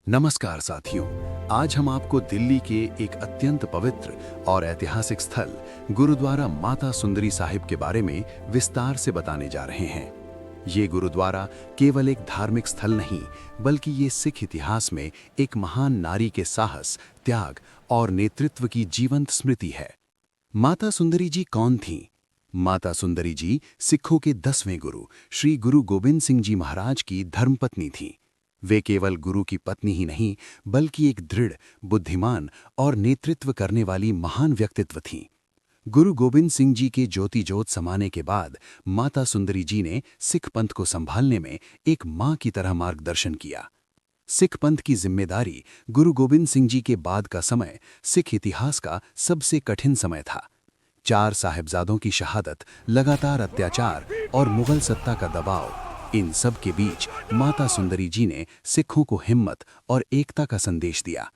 नमस्कार साथियों, आज हम आपको दिल्ली के एक अत्यंत पवित्र और ऐतिहासिक स्थल गुरुद्वारा माता सुंदरी साहिब के बारे में विस्तार से बताने जा रहे हैं। ये गुरुद्वारा केवल एक धार्मिक स्थल नहीं, बल्कि ये सिख इतिहास में एक महान नारी के साहस, त्याग और नेतृत्व की जीवंत स्मृति है। माता सुंदरी जी कौन थीं? माता सुंदरी जी सिखों के 10वें गुरु श्री गुरु गोबिंद सिंह जी महाराज की धर्मपत्नी थीं। वे केवल गुरु की पत्नी ही नहीं, बल्कि एक दृढ़, बुद्धिमान और नेतृत्व करने वाली महान व्यक्तित्व थीं। गुरु गोबिंद सिंह जी के ज्योति जोत समाने के बाद माता सुंदरी जी ने सिख पंथ को संभालने में एक मां की तरह मार्गदर्शन किया। सिख पंथ की जिम्मेदारी गुरु गोबिंद सिंह जी के बाद का समय सिख इतिहास का सबसे कठिन समय था। 4 साहिबजादों की शहादत, लगातार अत्याचार और मुगल सत्ता का दबाव, इन सब के बीच माता सुंदरी जी ने सिखों को हिम्मत और एकता का संदेश दिया।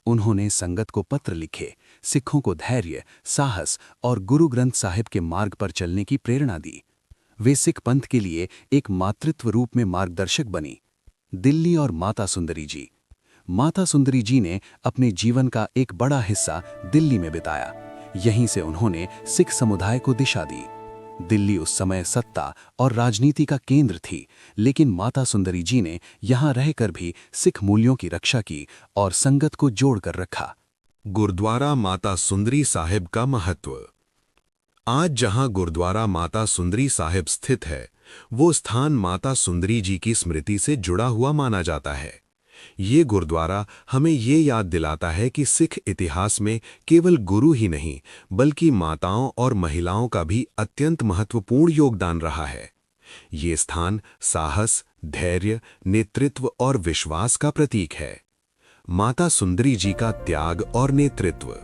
उन्होंने संगत को पत्र लिखे, सिखों को धैर्य, साहस और गुरु ग्रंथ साहिब के मार्ग पर चलने की प्रेरणा दी। वे सिख पंथ के लिए एक मातृत्व रूप में मार्गदर्शक बनी। दिल्ली और माता सुंदरी जी। माता सुंदरी जी ने अपने जीवन का एक बड़ा हिस्सा दिल्ली में बिताया। यहीं से उन्होंने सिख समुदाय को दिशा दी। दिल्ली उस समय सत्ता और राजनीति का केंद्र थी, लेकिन माता सुंदरी जी ने यहाँ रहकर भी सिख मूल्यों की रक्षा की और संगत को जोड़कर रखा। गुरुद्वारा माता सुंदरी साहिब का महत्व। आज जहां गुरुद्वारा माता सुंदरी साहिब स्थित है, वो स्थान माता सुंदरी जी की स्मृति से जुड़ा हुआ माना जाता है। ये गुरुद्वारा हमें ये याद दिलाता है कि सिख इतिहास में केवल गुरु ही नहीं, बल्कि माताओं और महिलाओं का भी अत्यंत महत्वपूर्ण योगदान रहा है। ये स्थान साहस, धैर्य, नेतृत्व और विश्वास का प्रतीक है। माता सुंदरी जी का त्याग और नेतृत्व।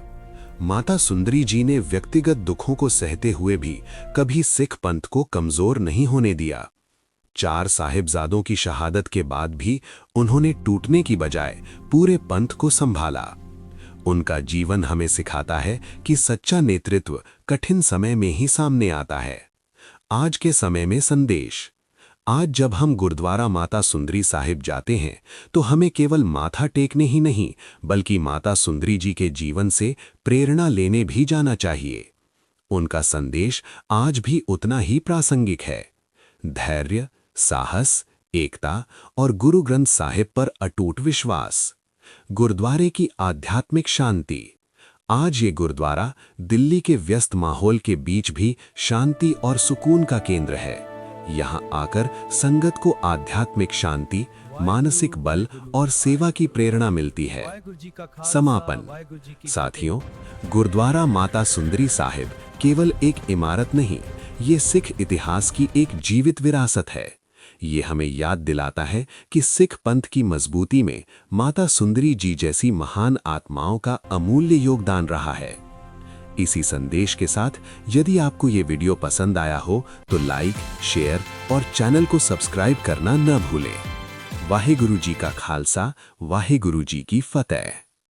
माता सुंदरी जी ने व्यक्तिगत दुखों को सहते हुए भी कभी सिख पंथ को कमजोर नहीं होने दिया। 4 साहिबजादों की शहादत के बाद भी उन्होंने टूटने की बजाय पूरे पंथ को संभाला। उनका जीवन हमें सिखाता है कि सच्चा नेतृत्व कठिन समय में ही सामने आता है। आज के समय में संदेश। आज जब हम गुरुद्वारा माता सुंदरी साहिब जाते हैं, तो हमें केवल माथा टेकने ही नहीं, बल्कि माता सुंदरी जी के जीवन से प्रेरणा लेने भी जाना चाहिए। उनका संदेश आज भी उतना ही प्रासंगिक है। धैर्य, साहस, एकता और गुरु ग्रंथ साहिब पर अटूट विश्वास। गुरुद्वारे की आध्यात्मिक शांति। आज ये गुरुद्वारा दिल्ली के व्यस्त माहौल के बीच भी शांति और सुकून का केंद्र है। यहाँ आकर संगत को आध्यात्मिक शांति, मानसिक बल और सेवा की प्रेरणा मिलती है। समापन। साथियों, गुरुद्वारा माता सुंदरी साहिब केवल एक इमारत नहीं, ये सिख इतिहास की एक जीवित विरासत है। ये हमें याद दिलाता है कि सिख पंथ की मजबूती में माता सुंदरी जी जैसी महान आत्माओं का अमूल्य योगदान रहा है। इसी संदेश के साथ यदि आपको ये वीडियो पसंद आया हो तो लाइक, शेयर और चैनल को सब्सक्राइब करना न भूलें। वाहेगुरु जी का खालसा, वाहेगुरु जी की फतेह।